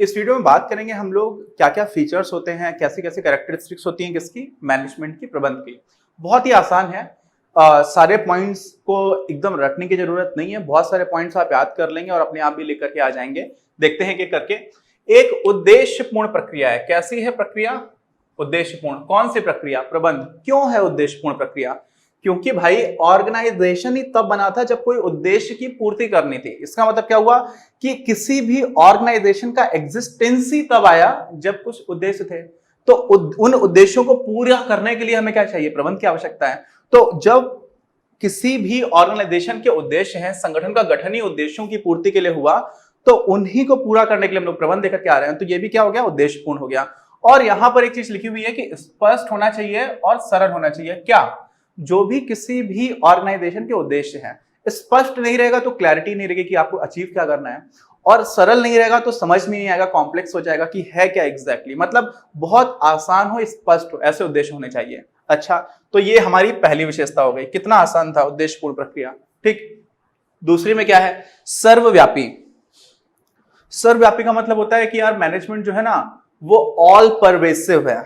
इस वीडियो में बात करेंगे हम लोग क्या क्या फीचर्स होते हैं, कैसी कैसी कैरेक्टरिस्टिक्स होती हैं किसकी, मैनेजमेंट की, प्रबंध की। बहुत ही आसान है। सारे पॉइंट्स को एकदम रटने की जरूरत नहीं है, बहुत सारे पॉइंट्स आप याद कर लेंगे और अपने आप भी लेकर के आ जाएंगे। देखते हैं कि करके एक उद्देश्यपूर्ण प्रक्रिया है। कैसी है प्रक्रिया? उद्देश्यपूर्ण। कौन सी प्रक्रिया? प्रबंध। क्यों है उद्देश्यपूर्ण प्रक्रिया? क्योंकि भाई ऑर्गेनाइजेशन ही तब बना था जब कोई उद्देश्य की पूर्ति करनी थी। इसका मतलब क्या हुआ कि किसी भी ऑर्गेनाइजेशन का एग्जिस्टेंस ही तब आया जब कुछ उद्देश्य थे। तो उन उद्देश्यों को पूरा करने के लिए हमें क्या चाहिए? प्रबंध की आवश्यकता है। तो जब किसी भी ऑर्गेनाइजेशन के उद्देश्य हैं, संगठन का गठन ही उद्देश्यों की पूर्ति के लिए हुआ, तो उन्हीं को पूरा करने के लिए हम लोग प्रबंध लेकर के आ रहे हैं। तो ये भी क्या हो गया? उद्देश्यपूर्ण हो गया। और यहां पर एक चीज लिखी हुई है कि स्पष्ट होना चाहिए और सरल होना चाहिए। क्या? जो भी किसी भी ऑर्गेनाइजेशन के उद्देश्य हैं, स्पष्ट नहीं रहेगा तो क्लैरिटी नहीं रहेगी कि आपको अचीव क्या करना है, और सरल नहीं रहेगा तो समझ में नहीं आएगा, कॉम्प्लेक्स हो जाएगा कि है क्या एग्जैक्टली। मतलब बहुत आसान हो, स्पष्ट हो, ऐसे उद्देश्य होने चाहिए। अच्छा, तो ये हमारी पहली विशेषता हो गई। कितना आसान था उद्देश्यपूर्ण प्रक्रिया। ठीक। दूसरी में क्या है? सर्वव्यापी। सर्वव्यापी का मतलब होता है कि यार मैनेजमेंट जो है ना वो ऑल परवेसिव है।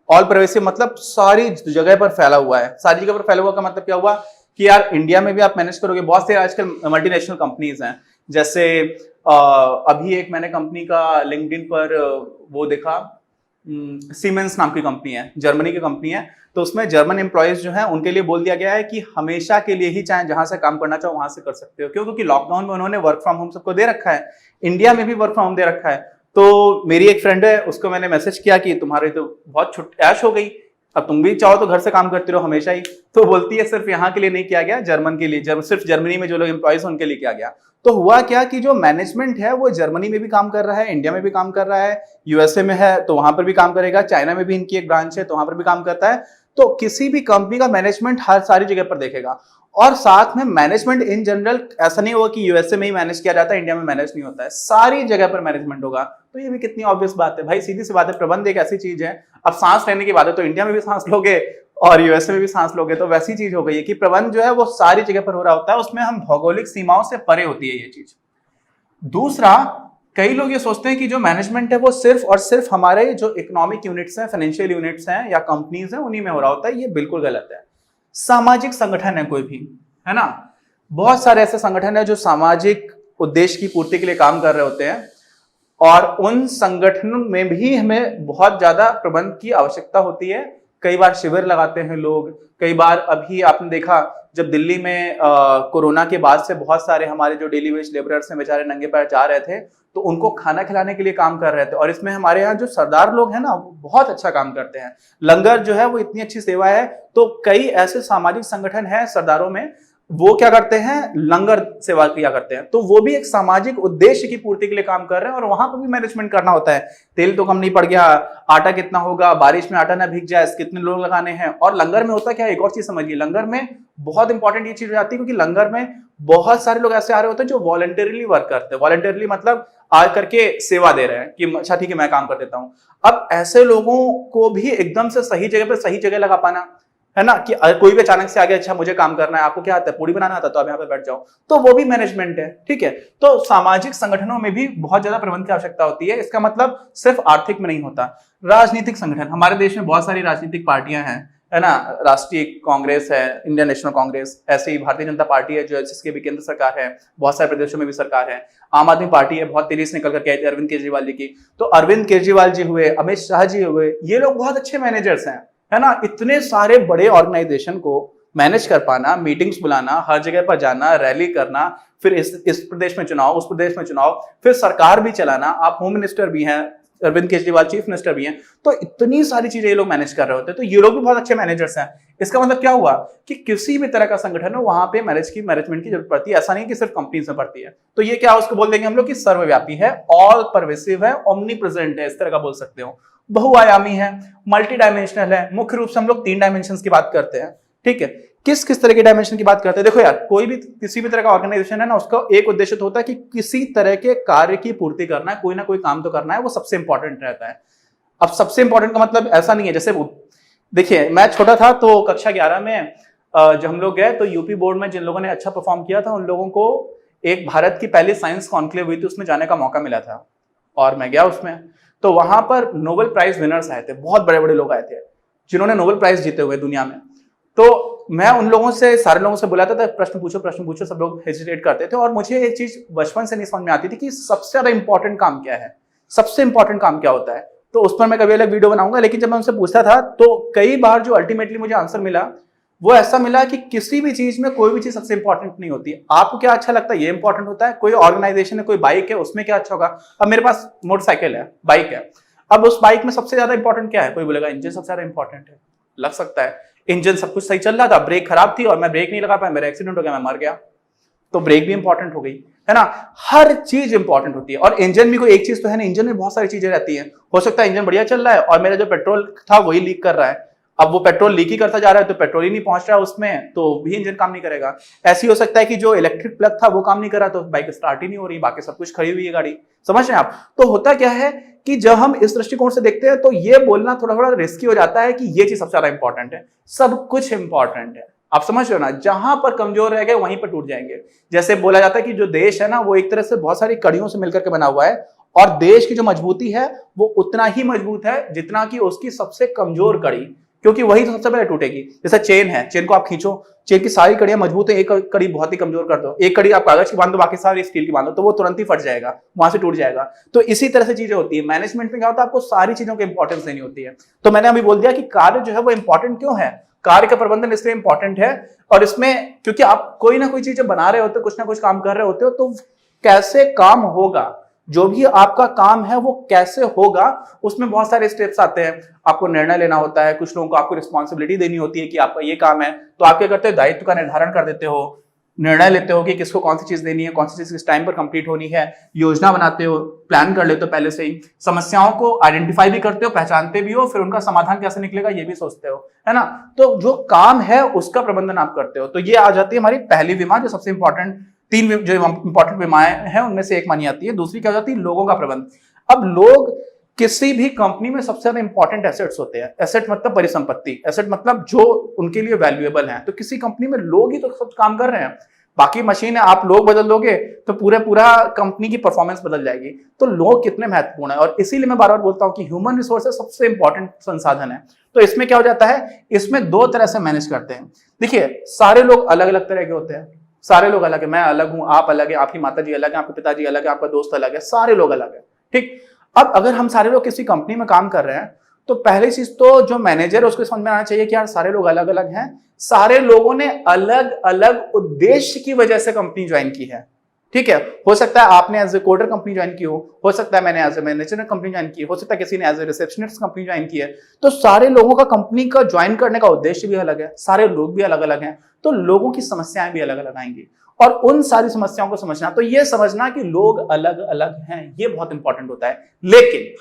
ऑल परवेसिव मतलब सारी जगह पर फैला हुआ है। सारी जगह पर फैला हुआ का मतलब क्या हुआ कि यार इंडिया में भी आप मैनेज करोगे। बहुत से आजकल मल्टीनेशनल कंपनीज हैं, जैसे अभी एक मैंने कंपनी का लिंक्डइन पर वो देखा, सीमेंस नाम की कंपनी है, जर्मनी की कंपनी है। तो उसमें जर्मन एम्प्लॉयज जो है उनके लिए बोल दिया गया है कि हमेशा के लिए ही चाहे जहां से काम करना चाहो वहां से कर सकते हो। क्यों? क्योंकि लॉकडाउन में उन्होंने वर्क फ्रॉम होम सबको दे रखा है। इंडिया में भी वर्क फ्रॉम होम दे रखा है। तो मेरी एक फ्रेंड है, उसको मैंने मैसेज किया कि तुम्हारी तो बहुत ऐश हो गई, अब तुम भी चाहो तो घर से काम करते रहो हमेशा ही। तो बोलती है सिर्फ यहाँ के लिए नहीं किया गया, जर्मन के लिए, सिर्फ जर्मनी में जो लोग एम्प्लॉयज उनके लिए किया गया। तो हुआ क्या कि जो मैनेजमेंट है वो जर्मनी में भी काम कर रहा है, इंडिया में भी काम कर रहा है, यूएसए में है तो वहां पर भी काम करेगा, चाइना में भी इनकी एक ब्रांच है तो वहां पर भी काम करता है। तो किसी भी कंपनी का मैनेजमेंट हर सारी जगह पर देखेगा। और साथ में मैनेजमेंट इन जनरल ऐसा नहीं होगा कि यूएसए में ही मैनेज किया जाता है, इंडिया में मैनेज नहीं होता है, सारी जगह पर मैनेजमेंट होगा। तो ये भी कितनी ऑब्वियस बात है भाई, सीधी सी बात है। प्रबंध एक ऐसी चीज है, अब सांस लेने की बात है तो इंडिया में भी सांस लोगे और यूएसए में भी सांस लोगे, तो वैसी चीज हो गई है कि प्रबंध जो है वो सारी जगह पर हो रहा होता है। उसमें हम भौगोलिक सीमाओं से परे होती है ये चीज। दूसरा, कई लोग ये सोचते हैं कि जो मैनेजमेंट है वो सिर्फ और सिर्फ हमारे जो इकोनॉमिक यूनिट्स हैं, फाइनेंशियल यूनिट्स हैं या कंपनीज हैं उन्हीं में हो रहा होता है। ये बिल्कुल गलत है। सामाजिक संगठन है कोई भी, है ना, बहुत सारे ऐसे संगठन है जो सामाजिक उद्देश्य की पूर्ति के लिए काम कर रहे होते हैं, और उन संगठनों में भी हमें बहुत ज्यादा प्रबंध की आवश्यकता होती है। कई बार शिविर लगाते हैं लोग, कई बार अभी आपने देखा जब दिल्ली में कोरोना के बाद से बहुत सारे हमारे जो डेली वेज लेबरर्स हैं बेचारे नंगे पैर जा रहे थे, तो उनको खाना खिलाने के लिए काम कर रहे थे। और इसमें हमारे यहाँ जो सरदार लोग हैं ना वो बहुत अच्छा काम करते हैं। लंगर जो है वो इतनी अच्छी सेवा है। तो कई ऐसे सामाजिक संगठन हैं सरदारों में, वो क्या करते हैं? लंगर सेवा किया करते हैं। तो वो भी एक सामाजिक उद्देश्य की पूर्ति के लिए काम कर रहे हैं, और वहां पर भी मैनेजमेंट करना होता है। तेल तो कम नहीं पड़ गया, आटा कितना होगा, बारिश में आटा ना भीग जाए, कितने लोग लगाने हैं। और लंगर में होता क्या है, एक और चीज समझिए, लंगर में बहुत इंपॉर्टेंट ये चीज हो जाती है, क्योंकि लंगर में बहुत सारे लोग ऐसे आ रहे होते हैं जो वॉलंटरीली वर्क करते हैं। वॉलंटरीली मतलब आ करके सेवा दे रहे हैं कि अच्छा ठीक है मैं काम कर देता हूं। अब ऐसे लोगों को भी एकदम से सही जगह पर सही जगह लगा पाना, है ना, कि कोई भी अचानक से आ गया, अच्छा मुझे काम करना है, आपको क्या आता है, पूड़ी बनाना आता है तो आप यहाँ पे बैठ जाओ, तो वो भी मैनेजमेंट है। ठीक है। तो सामाजिक संगठनों में भी बहुत ज्यादा प्रबंध की आवश्यकता होती है। इसका मतलब सिर्फ आर्थिक में नहीं होता। राजनीतिक संगठन, हमारे देश में बहुत सारी राजनीतिक पार्टियां हैं, है ना, राष्ट्रीय कांग्रेस है, इंडियन नेशनल कांग्रेस, ऐसे ही भारतीय जनता पार्टी है जो जिसके भी केंद्र सरकार है, बहुत सारे प्रदेशों में भी सरकार है। आम आदमी पार्टी है, बहुत तेजी से निकल करके आई थी अरविंद केजरीवाल जी की। तो अरविंद केजरीवाल जी हुए, अमित शाह जी हुए, ये लोग बहुत अच्छे मैनेजर्स हैं, है ना। इतने सारे बड़े ऑर्गेनाइजेशन को मैनेज कर पाना, मीटिंग्स बुलाना, हर जगह पर जाना, रैली करना, फिर इस प्रदेश में चुनाव, उस प्रदेश में चुनाव, फिर सरकार भी चलाना। आप होम मिनिस्टर भी हैं, अरविंद केजरीवाल चीफ मिनिस्टर भी हैं। तो इतनी सारी चीजें ये लोग मैनेज कर रहे होते हैं। तो ये लोग भी बहुत अच्छे मैनेजर्स हैं। इसका मतलब क्या हुआ कि किसी भी तरह का संगठन हो वहां पे मैनेजमेंट की जरूरत पड़ती है। ऐसा नहीं कि सिर्फ कंपनीज में पड़ती है। तो ये क्या उसको बोल देंगे हम लोग कि सर्वव्यापी है, ऑल परवेसिव है, ओमनी प्रेजेंट है, इस तरह का बोल सकते हो। बहुआयामी है, मल्टी डायमेंशनल है। मुख्य रूप से हम लोग 3 डायमेंशंस की बात करते हैं। ठीक है। किस किस तरह के डायमेंशन की बात करते हैं? देखो यार, कोई भी किसी भी तरह का ऑर्गेनाइजेशन है ना, उसका एक उद्देश्य तो होता है कि किसी तरह के कार्य की पूर्ति करना है, कोई ना कोई काम तो करना है, वो सबसे इंपॉर्टेंट रहता है। अब सबसे इंपॉर्टेंट का मतलब ऐसा नहीं है, जैसे देखिए मैं छोटा था तो कक्षा 11 में जब हम लोग गए तो यूपी बोर्ड में जिन लोगों ने अच्छा परफॉर्म किया था उन लोगों को एक भारत की पहली साइंस कॉन्क्लेव हुई थी, उसमें जाने का मौका मिला था। और मैं गया उसमें, तो वहां पर नोबेल प्राइज विनर्स आए थे, बहुत बड़े बड़े लोग आए थे जिन्होंने नोबेल प्राइज जीते हुए दुनिया में। तो मैं उन लोगों से, सारे लोगों से बुलाता था, प्रश्न पूछो, सब लोग हेजिटेट करते थे। और मुझे एक चीज बचपन से नहीं समझ में आती थी कि सबसे ज्यादा इंपॉर्टेंट काम क्या है, सबसे इंपॉर्टेंट काम क्या होता है। तो उस पर मैं कभी अलग वीडियो बनाऊंगा, लेकिन जब मैं उनसे पूछता था तो कई बार जो अल्टीमेटली मुझे आंसर मिला वो ऐसा मिला कि किसी भी चीज में कोई भी चीज सबसे इंपॉर्टेंट नहीं होती। आपको क्या अच्छा लगता है, ये इंपॉर्टेंट होता है। कोई ऑर्गेनाइजेशन है, कोई बाइक है, उसमें क्या अच्छा होगा। अब मेरे पास मोटरसाइकिल है, बाइक है, अब उस बाइक में सबसे ज्यादा इंपॉर्टेंट क्या है, कोई बोलेगा इंजन सबसे ज्यादा इंपॉर्टेंट है, लग सकता है। इंजन सब कुछ सही चल रहा था, ब्रेक खराब थी और मैं ब्रेक नहीं लगा पाया, मेरा एक्सीडेंट हो गया, मैं मर गया, तो ब्रेक भी इंपॉर्टेंट हो गई, है ना। हर चीज इंपॉर्टेंट होती है। और इंजन भी कोई एक चीज तो है ना, इंजन में बहुत सारी चीजें रहती हैं। हो सकता है इंजन बढ़िया चल रहा है और मेरा जो पेट्रोल था वही लीक कर रहा है। अब वो पेट्रोल लीक ही करता जा रहा है तो पेट्रोल ही नहीं पहुंच रहा है उसमें, तो भी इंजन काम नहीं करेगा। ऐसे हो सकता है कि जो इलेक्ट्रिक प्लग था वो काम नहीं कर रहा, तो बाइक स्टार्ट ही नहीं हो रही, बाकी सब कुछ खड़ी हुई है गाड़ी। समझ रहे हैं आप। तो होता क्या है कि जब हम इस दृष्टिकोण से देखते हैं तो ये बोलना थोड़ा थोड़ा रिस्की हो जाता है कि ये चीज सबसे ज्यादा इंपॉर्टेंट है। सब कुछ इंपॉर्टेंट है, आप समझ रहे हो ना। जहां पर कमजोर रह गए वहीं पर टूट जाएंगे। जैसे बोला जाता है कि जो देश है ना वो एक तरह से बहुत सारी कड़ियों से मिलकर के बना हुआ है, और देश की जो मजबूती है वो उतना ही मजबूत है जितना कि उसकी सबसे कमजोर कड़ी, क्योंकि वही तो सबसे पहले टूटेगी। जैसे चेन है, चेन को आप खींचो, चेन की सारी कड़ियां मजबूत है, एक कड़ी बहुत ही कमजोर कर दो, एक कड़ी आप कागज की बांध दो, बाकी सारी स्टील की बांध दो, तो वो तुरंत ही फट जाएगा, वहां से टूट जाएगा। तो इसी तरह से चीजें होती है। मैनेजमेंट में क्या होता है, आपको सारी चीजों की इंपॉर्टेंस देनी होती है। तो मैंने अभी बोल दिया कि कार्य जो है वो इंपॉर्टेंट क्यों है, कार्य का प्रबंधन इसलिए इंपॉर्टेंट है। और इसमें क्योंकि आप कोई ना कोई चीज बना रहे होते हो, कुछ ना कुछ काम कर रहे होते हो, तो कैसे काम होगा, जो भी आपका काम है वो कैसे होगा, उसमें बहुत सारे स्टेप्स आते हैं। आपको निर्णय लेना होता है, कुछ लोगों को आपको रिस्पॉन्सिबिलिटी देनी होती है कि आपका ये काम है, तो आप क्या करते हो, दायित्व का निर्धारण कर देते हो, निर्णय लेते हो कि किसको कौन सी चीज देनी है, कौन सी चीज किस टाइम पर कंप्लीट होनी है, योजना बनाते हो, प्लान कर लेते हो पहले से ही, समस्याओं को आइडेंटिफाई भी करते हो, पहचानते भी हो, फिर उनका समाधान कैसे निकलेगा ये भी सोचते हो, है ना। तो जो काम है उसका प्रबंधन आप करते हो। तो ये आ जाती है हमारी पहली विमा, जो सबसे इंपॉर्टेंट, तीन जो इंपॉर्टेंट विमाएं हैं उनमें से एक मानी जाती है। दूसरी क्या हो जाती है, लोगों का प्रबंध। अब लोग किसी भी कंपनी में सबसे ज्यादा इंपॉर्टेंट एसेट्स होते हैं। एसेट मतलब परिसंपत्ति, एसेट मतलब जो उनके लिए वैल्यूएबल है। तो किसी कंपनी में लोग ही तो सब काम कर रहे हैं, बाकी मशीन है, आप लोग बदल दोगे तो पूरा कंपनी की परफॉर्मेंस बदल जाएगी। तो लोग कितने महत्वपूर्ण है, और इसीलिए मैं बार बार बोलता हूं कि ह्यूमन रिसोर्सेज सबसे इंपॉर्टेंट संसाधन है। तो इसमें क्या हो जाता है, इसमें दो तरह से मैनेज करते हैं। देखिए, सारे लोग अलग अलग तरह के होते हैं, सारे लोग अलग है, मैं अलग हूं, आप अलग है, आपकी माता जी अलग है, आपके पिताजी अलग है, आपका दोस्त अलग है, सारे लोग अलग है, ठीक। अब अगर हम सारे लोग किसी कंपनी में काम कर रहे हैं तो पहली चीज तो जो मैनेजर है उसको समझ में आना चाहिए कि यार सारे लोग अलग अलग हैं, सारे लोगों ने अलग अलग उद्देश्य की वजह से कंपनी ज्वाइन की है, ठीक है। हो सकता है आपने as a coder company join की हो सकता है मैंने as a manager company join की, हो सकता है किसी ने as a receptionist company join की है। तो सारे लोगों का कंपनी का ज्वाइन करने का उद्देश्य भी अलग है, सारे लोग भी अलग अलग हैं, तो लोगों की समस्याएं भी अलग अलग आएंगी, और उन सारी समस्याओं को समझना, तो ये समझना कि लोग अलग अलग हैं, ये बहुत इंपॉर्टेंट होता है। लेकिन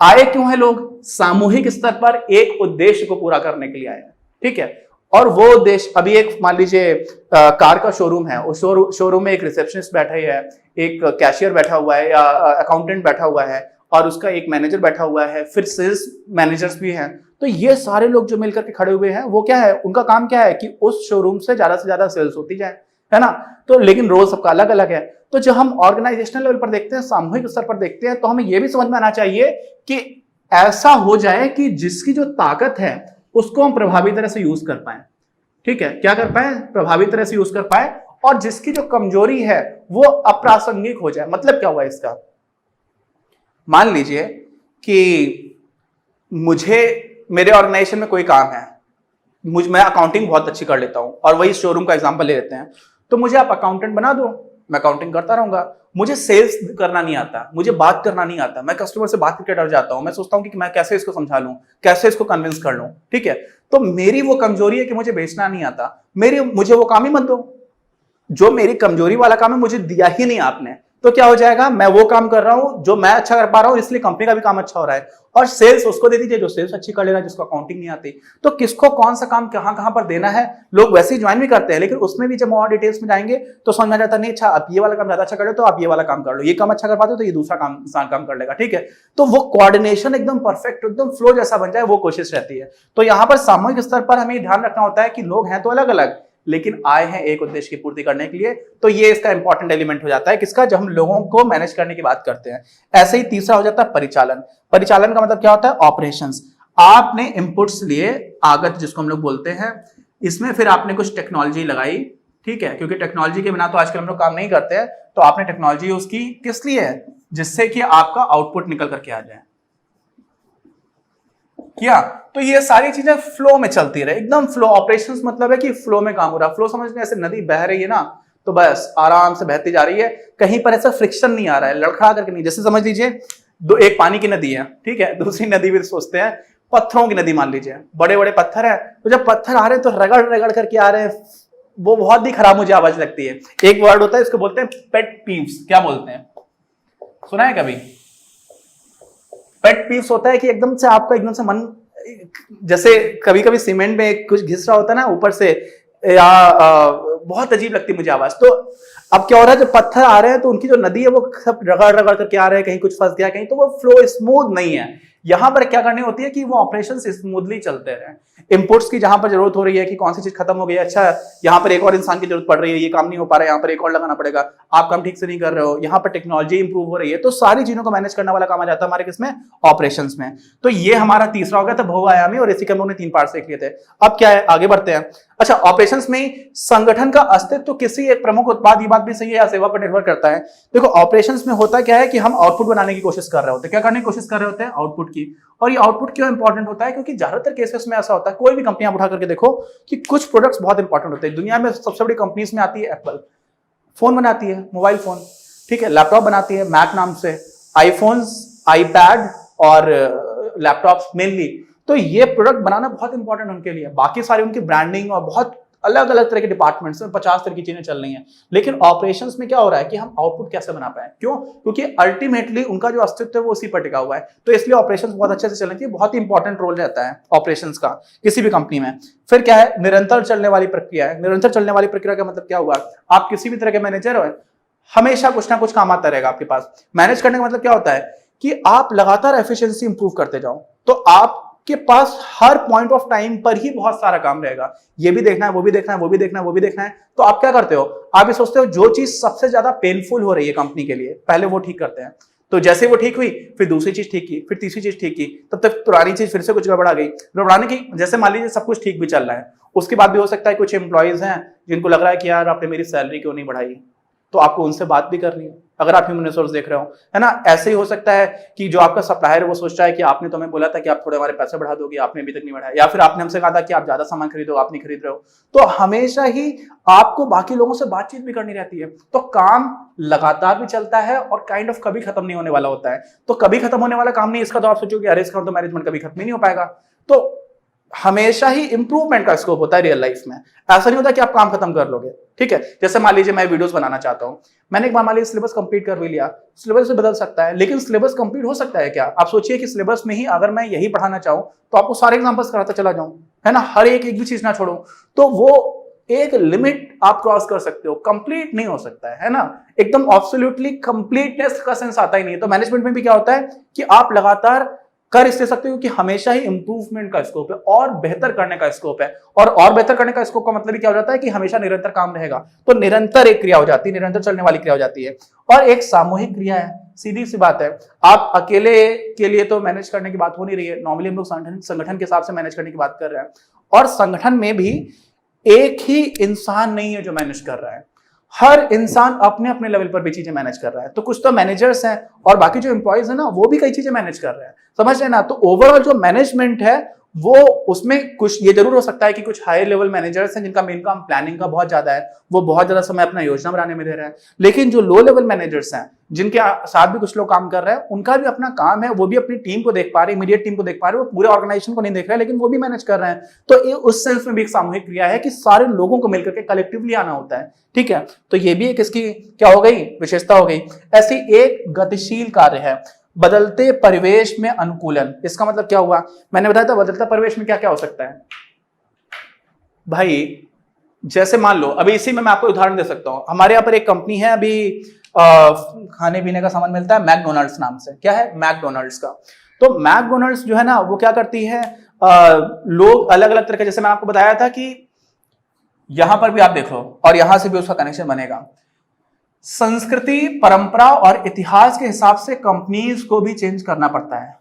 आए क्यों है लोग, सामूहिक स्तर पर एक उद्देश्य को पूरा करने के लिए आए हैं, ठीक है। और वो उद्देश्य, अभी एक मान लीजिए कार का शोरूम है, उस शोरूम में एक रिसेप्शनिस्ट बैठा है, एक कैशियर बैठा हुआ है, या अकाउंटेंट बैठा हुआ है, और उसका एक मैनेजर बैठा हुआ है, फिर सेल्स मैनेजर्स भी हैं। तो ये सारे लोग जो मिलकर के खड़े हुए हैं, वो क्या है, उनका काम क्या है कि उस शोरूम से ज्यादा सेल्स होती जाए, है ना। तो लेकिन रोल सबका अलग अलग है। तो जब हम ऑर्गेनाइजेशनल लेवल पर देखते हैं, सामूहिक स्तर पर देखते हैं, तो हमें यह भी समझ में आना चाहिए कि ऐसा हो जाए कि जिसकी जो ताकत है उसको हम प्रभावी तरह से यूज कर पाए, ठीक है, क्या कर पाए, प्रभावी तरह से यूज कर पाए, और जिसकी जो कमजोरी है वो अप्रासंगिक हो जाए। मतलब क्या हुआ इसका, मान लीजिए कि मुझे, मेरे ऑर्गेनाइजेशन में कोई काम है, मैं अकाउंटिंग बहुत अच्छी कर लेता हूं, और वही शोरूम का एग्जांपल ले लेते हैं, तो मुझे आप अकाउंटेंट बना दो, मैं अकाउंटिंग करता रहूंगा। मुझे सेल्स करना नहीं आता, मुझे बात करना नहीं आता, मैं कस्टमर से बात करके डर जाता हूं, मैं सोचता हूं कि मैं कैसे इसको समझा लूं, कैसे इसको कन्विंस कर लूं, ठीक है। तो मेरी वो कमजोरी है कि मुझे बेचना नहीं आता, मुझे वो काम ही मत दो, जो मेरी कमजोरी वाला काम है मुझे दिया ही नहीं आपने। तो क्या हो जाएगा, मैं वो काम कर रहा हूं जो मैं अच्छा कर पा रहा हूं, इसलिए कंपनी का भी काम अच्छा हो रहा है, और सेल्स उसको दे दीजिए जो सेल्स अच्छी कर ले रहा है, जिसको अकाउंटिंग नहीं आती। तो किसको कौन सा काम कहां कहां पर देना है, लोग वैसे ही ज्वाइन भी करते हैं, लेकिन उसमें भी जब और डिटेल्स में जाएंगे तो समझ में जाता नहीं, अच्छा आप ये वाला काम ज्यादा अच्छा कर लो तो आप ये वाला काम कर लो, ये काम अच्छा कर पाते हो तो ये दूसरा काम कर लेगा, ठीक है। तो वो कोऑर्डिनेशन एकदम परफेक्ट, एकदम फ्लो जैसा बन जाए, वो कोशिश रहती है। तो यहां पर सामूहिक स्तर पर हमें ध्यान रखना होता है कि लोग हैं तो अलग अलग, लेकिन आए हैं एक उद्देश्य की पूर्ति करने के लिए। तो ये इसका इंपॉर्टेंट एलिमेंट हो जाता है किसका, जब हम लोगों को मैनेज करने की बात करते हैं। ऐसे ही तीसरा हो जाता है परिचालन। परिचालन का मतलब क्या होता है, ऑपरेशंस। आपने इनपुट्स लिए, आगत जिसको हम लोग बोलते हैं, इसमें फिर आपने कुछ टेक्नोलॉजी लगाई, ठीक है, क्योंकि टेक्नोलॉजी के बिना तो आजकल हम लोग काम नहीं करते हैं। तो आपने टेक्नोलॉजी यूज की किस लिए, जिससे कि आपका आउटपुट निकल करके आ जाए, क्या। तो ये सारी चीजें फ्लो में चलती रहे, एकदम फ्लो। ऑपरेशंस मतलब है कि फ्लो में काम हो रहा है। फ्लो समझ में, ऐसे नदी बह रही है ना, तो बस आराम से बहती जा रही है, कहीं पर ऐसा फ्रिक्शन नहीं आ रहा है, लड़खड़ा करके नहीं। जैसे समझ लीजिए एक पानी की नदी है, ठीक है, दूसरी नदी भी सोचते हैं पत्थरों की नदी मान लीजिए, बड़े बड़े पत्थर है, तो जब पत्थर आ रहे हैं तो रगड़ रगड़ करके आ रहे हैं, वो बहुत ही खराब मुझे आवाज लगती है। एक वर्ड होता है, इसको बोलते हैं पेट पीव्स। क्या बोलते हैं, सुना है कभी? पेट पीव्स होता है कि एकदम से आपका एकदम से मन, जैसे कभी कभी सीमेंट में कुछ घिस रहा होता है ना ऊपर से, या बहुत अजीब लगती है मुझे आवाज। तो अब क्या हो रहा है, जब पत्थर आ रहे हैं तो उनकी जो नदी है वो सब रगड़ रगड़ करके आ रहे हैं, कहीं कुछ फंस गया, कहीं, तो वो फ्लो स्मूथ नहीं है। यहां पर क्या करनी होती है कि वो ऑपरेशन स्मूथली चलते रहे। इनपुट्स की जहां पर जरूरत हो रही है कि कौन सी चीज खत्म हो गई है, अच्छा यहाँ पर एक और इंसान की जरूरत पड़ रही है, ये काम नहीं हो पा रहा है, यहाँ पर एक और लगाना पड़ेगा, आप काम ठीक से नहीं कर रहे हो, यहाँ पर टेक्नोलॉजी इंप्रूव हो रही है, तो सारी चीजों को मैनेज करने वाला काम आ जाता है हमारे किसमें, ऑपरेशंस में। तो ये हमारा तीसरा हो गया था बहुआयामी, और इसी के हम लोगों ने 3 पार्ट सीख लिए थे। अब क्या है, आगे बढ़ते हैं। अच्छा, ऑपरेशंस में संगठन का अस्तित्व तो किसी एक प्रमुख उत्पाद, ये बात भी सही है, या सेवा पर निर्भर करता है। देखो ऑपरेशंस में होता क्या है कि हम आउटपुट बनाने की कोशिश कर रहे होते हैं। क्या करने की कोशिश कर रहे होते हैं, आउटपुट की। और ये आउटपुट क्यों इंपॉर्टेंट होता है, क्योंकि ज्यादातर केसेस में ऐसा होता है, कोई भी कंपनियां उठा करके देखो कि कुछ प्रोडक्ट्स बहुत इंपॉर्टेंट होते हैं। दुनिया में सबसे बड़ी कंपनीज में आती है एप्पल, फोन बनाती है, मोबाइल फोन, ठीक है, लैपटॉप बनाती है मैक नाम से, आईफोन्स, आईपैड और लैपटॉप्स मेनली। तो ये प्रोडक्ट बनाना बहुत इंपॉर्टेंट उनके लिए। बाकी सारी उनकी ब्रांडिंग और बहुत अलग अलग तरह के डिपार्टमेंट्स में 50 तरह की चीजें चल रही हैं। लेकिन ऑपरेशंस में क्या हो रहा है कि हम आउटपुट कैसे बना पाए, क्यों, क्योंकि अल्टीमेटली उनका जो अस्तित्व है वो उसी पर टिका हुआ है। तो इसलिए ऑपरेशंस बहुत अच्छे से चलने चाहिए, बहुत ही इंपॉर्टेंट रोल रहता है ऑपरेशंस का किसी भी कंपनी में। फिर क्या है, निरंतर चलने वाली प्रक्रिया है। निरंतर चलने वाली प्रक्रिया का मतलब क्या हुआ, आप किसी भी तरह के मैनेजर हो, हमेशा कुछ ना कुछ काम आता रहेगा आपके पास। मैनेज करने का मतलब क्या होता है कि आप लगातार एफिशिएंसी इंप्रूव करते जाओ, तो आप के पास हर पॉइंट ऑफ टाइम पर ही बहुत सारा काम रहेगा। ये भी देखना है, वो भी देखना है, वो भी देखना है, वो भी देखना है। तो आप क्या करते हो, आप ये सोचते हो जो चीज सबसे ज्यादा पेनफुल हो रही है कंपनी के लिए, पहले वो ठीक करते हैं। तो जैसे वो ठीक हुई, फिर दूसरी चीज ठीक की, फिर तीसरी चीज ठीक की, तब तक पुरानी चीज फिर से कुछ गड़बड़ा गई, गड़बड़ाने की। जैसे मान लीजिए सब कुछ ठीक भी चल रहा है, उसके बाद भी हो सकता है कुछ एम्प्लॉयज हैं जिनको लग रहा है कि यार आपने मेरी सैलरी क्यों नहीं बढ़ाई, तो आपको उनसे बात भी करनी है। अगर आप ह्यूमन रिसोर्स देख रहे हो, है ना। ऐसे ही हो सकता है कि जो आपका सप्लायर है वो सोच रहा है कि आपने तो हमें बोला था कि आप थोड़े हमारे पैसे बढ़ा दोगे, आपने अभी तक नहीं बढ़ाया, या फिर आपने हमसे कहा था कि आप ज्यादा सामान खरीदो, आप नहीं खरीद रहे हो। तो हमेशा ही आपको बाकी लोगों से बातचीत भी करनी रहती है। तो काम लगातार भी चलता है और काइंड ऑफ कभी खत्म नहीं होने वाला होता है। तो कभी खत्म होने वाला काम नहीं, इसका तो आप सोचोगे अरे इसका तो मैनेजमेंट कभी खत्म ही नहीं हो पाएगा। तो हमेशा ही इंप्रूवमेंट का स्कोप होता है रियल लाइफ में। ऐसा नहीं होता कि आप काम खत्म कर लोगे, ठीक है। जैसे मान लीजिए मैं वीडियोस बनाना चाहता हूं, मैंने एक बार मान लीजिए सिलेबस कंप्लीट कर भी लिया, सिलेबस बदल सकता है, लेकिन सिलेबस कंप्लीट हो सकता है क्या। आप सोचिए कि सिलेबस में ही अगर मैं यही पढ़ाना चाहूं तो आपको सारे एग्जांपल्स कराता चला जाऊं, है ना, हर एक भी चीज ना छोड़ूं, तो वो एक लिमिट आप क्रॉस कर सकते हो, कंप्लीट नहीं हो सकता है ना। एकदम एब्सोल्युटली कंप्लीटनेस का सेंस आता ही नहीं है। तो मैनेजमेंट में भी क्या होता है कि आप लगातार कर इसलिए सकते हो कि हमेशा ही इंप्रूवमेंट का स्कोप है और बेहतर करने का स्कोप है। और बेहतर करने का स्कोप का मतलब ही क्या हो जाता है कि हमेशा निरंतर काम रहेगा। तो निरंतर एक क्रिया हो जाती है, निरंतर चलने वाली क्रिया हो जाती है। और एक सामूहिक क्रिया है, सीधी सी बात है। आप अकेले के लिए तो मैनेज करने की बात हो नहीं रही है, नॉर्मली हम लोग संगठन के हिसाब से मैनेज करने की बात कर रहे हैं। और संगठन में भी एक ही इंसान नहीं है जो मैनेज कर रहा है, हर इंसान अपने अपने लेवल पर भी चीजें मैनेज कर रहा है। तो कुछ तो मैनेजर्स हैं और बाकी जो एम्प्लॉयज है ना वो भी कई चीजें मैनेज कर रहे हैं, समझ रहे हैं ना। तो ओवरऑल जो मैनेजमेंट है वो उसमें कुछ ये जरूर हो सकता है कि कुछ हायर लेवल मैनेजर्स हैं जिनका मेन काम प्लानिंग का बहुत ज्यादा है, वो बहुत ज्यादा समय अपना योजना बनाने में दे रहे हैं। लेकिन जो लो लेवल मैनेजर्स हैं जिनके साथ भी कुछ लोग काम कर रहे हैं, उनका भी अपना काम है, वो भी अपनी टीम को देख पा रहे हैं, इमीडिएट टीम को देख पा रहे हैं, वो पूरे ऑर्गेनाइजेशन को नहीं देख रहे हैं, लेकिन वो भी मैनेज कर रहे हैं। तो ये उस सेंस में भी एक सामूहिक क्रिया है कि सारे लोगों को मिलकर के कलेक्टिवली आना होता है, ठीक है। तो ये भी एक इसकी क्या हो गई, विशेषता हो गई। ऐसी एक गतिशील कार्य है, बदलते परिवेश में अनुकूलन। इसका मतलब क्या हुआ, मैंने बताया था बदलता परिवेश में क्या क्या हो सकता है भाई। जैसे मान लो अभी इसी में मैं आपको उदाहरण दे सकता हूं। हमारे यहाँ पर एक कंपनी है, अभी खाने पीने का सामान मिलता है मैकडोनल्ड्स नाम से। क्या है, मैकडोनल्ड्स का। तो मैकडोनल्ड्स जो है ना वो क्या करती है, लोग अलग अलग तरह के, जैसे मैं आपको बताया था कि यहां पर भी आप देख लो और यहां से भी उसका कनेक्शन बनेगा। संस्कृति, परंपरा और इतिहास के हिसाब से कंपनीज को भी चेंज करना पड़ता है।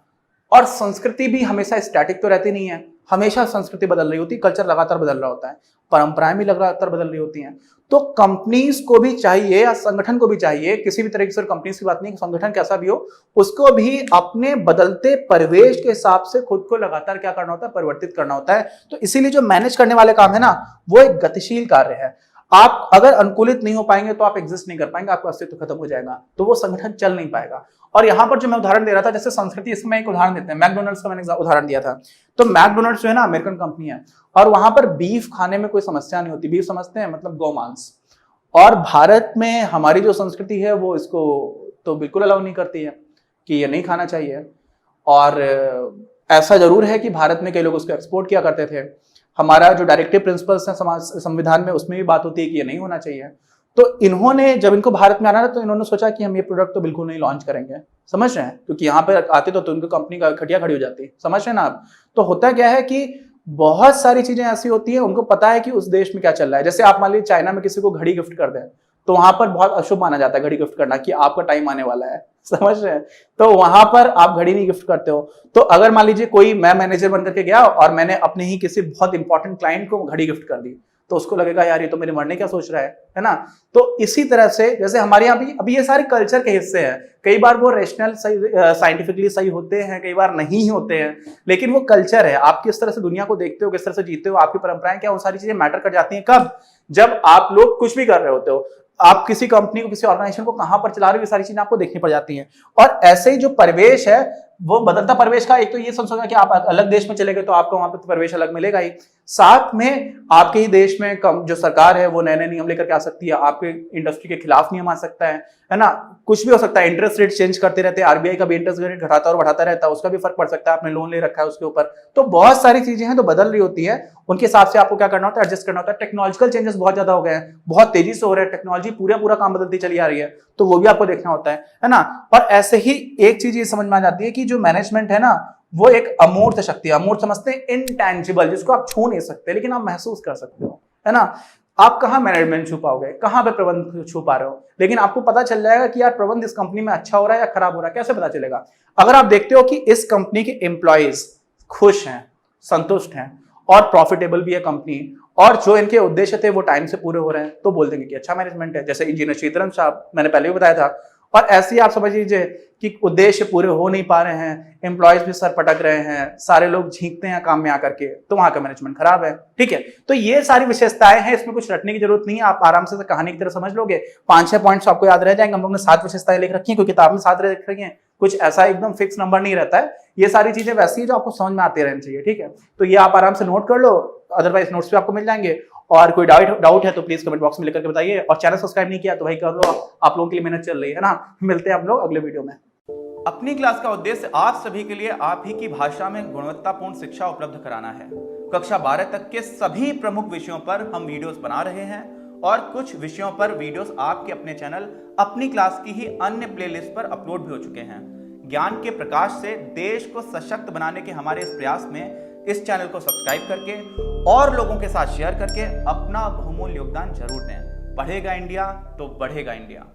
और संस्कृति भी हमेशा स्टैटिक तो रहती नहीं है, हमेशा संस्कृति बदल रही होती है, कल्चर लगातार बदल रहा होता है, परंपराएं भी लगातार बदल रही होती हैं। तो कंपनीज को भी चाहिए या संगठन को भी चाहिए, किसी भी तरीके से कंपनीज की बात नहीं, संगठन कैसा भी हो, उसको भी अपने बदलते परिवेश के हिसाब से खुद को लगातार क्या करना होता है, परिवर्तित करना होता है। तो इसीलिए जो मैनेज करने वाले काम है ना, वो एक गतिशील कार्य है। आप अगर अनुकूलित नहीं हो पाएंगे तो आप एग्जिस्ट नहीं कर पाएंगे, आपका अस्तित्व खत्म हो जाएगा, तो वो संगठन चल नहीं पाएगा। और यहां पर जो मैं उदाहरण दे रहा था, जैसे संस्कृति, इसमें एक उदाहरण देते हैं, मैकडोनल्ड्स का मैंने उदाहरण दिया था। तो मैकडोनल्ड्स जो है ना, अमेरिकन कंपनी है, और वहां पर बीफ खाने में कोई समस्या नहीं होती। बीफ समझते हैं मतलब गौमांस। और भारत में हमारी जो संस्कृति है वो इसको तो बिल्कुल अलाउ नहीं करती है कि ये नहीं खाना चाहिए। और ऐसा जरूर है कि भारत में कई लोग उसको एक्सपोर्ट किया करते थे। हमारा जो डायरेक्टिव प्रिंसिपल्स है समाज संविधान में, उसमें भी बात होती है कि ये नहीं होना चाहिए। तो इन्होंने जब इनको भारत में आना था तो इन्होंने सोचा कि हम ये प्रोडक्ट तो बिल्कुल नहीं लॉन्च करेंगे, समझ रहे हैं, क्योंकि यहाँ पे आते तो उनकी कंपनी का खटिया खड़ी हो जाती, समझ रहे हैं ना आप। तो होता क्या है कि बहुत सारी चीजें ऐसी होती है, उनको पता है कि उस देश में क्या चल रहा है। जैसे आप मान लीजिए चाइना में किसी को घड़ी गिफ्ट कर दें तो वहां पर बहुत अशुभ माना जाता है घड़ी गिफ्ट करना, कि आपका टाइम आने वाला है, समझ रहे हैं। तो वहां पर आप घड़ी नहीं गिफ्ट करते हो। तो अगर मान लीजिए कोई, मैं मैनेजर बनकर के गया और मैंने अपने ही किसी बहुत इंपॉर्टेंट क्लाइंट को घड़ी गिफ्ट कर दी, तो उसको लगेगा यार ये तो मेरे मरने क्या सोच रहा है ना। तो इसी तरह से जैसे हमारे यहाँ भी अभी ये सारे कल्चर के हिस्से हैं, कई बार वो रेशनल सही, साइंटिफिकली सही होते हैं, कई बार नहीं होते हैं, लेकिन वो कल्चर है। आप किस तरह से दुनिया को देखते हो, किस तरह से जीते हो, आपकी परंपराएं क्या, वो सारी चीजें मैटर कर जाती हैं। कब? जब आप लोग कुछ भी कर रहे होते हो, आप किसी कंपनी को, किसी ऑर्गेनाइजेशन को कहां पर चला रहे हो, ये सारी चीजें आपको देखनी पड़ जाती हैं। और ऐसे ही जो परिवेश है, वो बदलता परिवेश का, एक तो ये समझोगा कि आप अलग देश में चले गए तो आपको वहां पर परिवेश अलग मिलेगा ही, साथ में आपके ही देश में जो सरकार है वो नए नए नियम लेकर के आ सकती है, आपके इंडस्ट्री के खिलाफ नियम आ सकता है ना, कुछ भी हो सकता है। इंटरेस्ट रेट चेंज करते रहते हैं, आरबीआई का भी इंटरेस्ट रेट घटाता और बढ़ाता रहता है, उसका भी फर्क पड़ सकता है, आपने लोन ले रखा है उसके ऊपर। तो बहुत सारी चीजें हैं तो बदल रही होती है, उनके हिसाब से आपको क्या करना होता है, एडजस्ट करना होता है। टेक्नोलॉजिकल चेंजेस बहुत ज्यादा हो गए हैं, बहुत तेजी से हो रहे हैं, टेक्नोलॉजी पूरा काम बदलती चली आ रही है, तो वो भी आपको देखना होता है ना। और ऐसे ही एक चीज ये समझ में आ जाती है कि जो मैनेजमेंट है ना, वो एक अमूर्त शक्ति है। अमूर्त समझते हैं इनटैंजिबल, जिसको आप छू नहीं सकते लेकिन आप महसूस कर सकते हो, है ना। आप कहां मैनेजमेंट छू पाओगे, कहां पे प्रबंध छू पा रहे हो, लेकिन आपको पता चल जाएगा कि यार प्रबंध इस कंपनी में अच्छा हो रहा है या खराब हो रहा है, कैसे पता चलेगा? अगर आप देखते हो कि इस कंपनी के एम्प्लॉइज खुश हैं, संतुष्ट हैं और प्रॉफिटेबल भी है कंपनी, और जो इनके उद्देश्य थे वो टाइम से पूरे हो रहे हैं, तो बोल देंगे कि अच्छा मैनेजमेंट है। जैसे इंजीनियर श्रीधरन साहब, मैंने पहले भी बताया था। और ऐसे ही आप समझ लीजिए कि उद्देश्य पूरे हो नहीं पा रहे हैं, एम्प्लॉयज भी सर पटक रहे हैं, सारे लोग झींकते हैं काम में आकर के, तो वहां का मैनेजमेंट खराब है, ठीक है। तो ये सारी विशेषताएं हैं, इसमें कुछ रटने की जरूरत नहीं है, आप आराम से कहानी की तरह समझ लोगे। 5-6 पॉइंट्स आपको याद रह जाएंगे। हम लोग ने 7 विशेषताएं लिख रखी है, क्योंकि किताब में 7 लिख रखी है, कुछ ऐसा एकदम फिक्स नंबर नहीं रहता है। ये सारी चीजें वैसी है जो आपको समझ में आती रहनी चाहिए, ठीक है। तो ये आप आराम से नोट कर लो, अदरवाइज नोट्स भी आपको मिल जाएंगे। और कोई डाउट है तो प्लीज कमेंट बॉक्स में लिख करके बताइए, और चैनल सब्सक्राइब नहीं किया तो भाई कर लो, आप लोगों के लिए मेहनत चल रही है ना। मिलते हैं हम लोग अगले वीडियो में। अपनी क्लास का उद्देश्य आप सभी के लिए आप ही की भाषा में गुणवत्तापूर्ण शिक्षा उपलब्ध कराना है। कक्षा 12 तक के सभी प्रमुख विषयों पर हम वीडियोस बना रहे हैं, और कुछ विषयों पर वीडियोस आपके अपने चैनल अपनी क्लास की ही अन्य प्लेलिस्ट पर अपलोड भी हो चुके हैं। ज्ञान के प्रकाश से देश को सशक्त बनाने के हमारे इस प्रयास में इस चैनल को सब्सक्राइब करके और लोगों के साथ शेयर करके अपना बहुमूल्य योगदान जरूर दें। पढ़ेगा इंडिया तो बढ़ेगा इंडिया।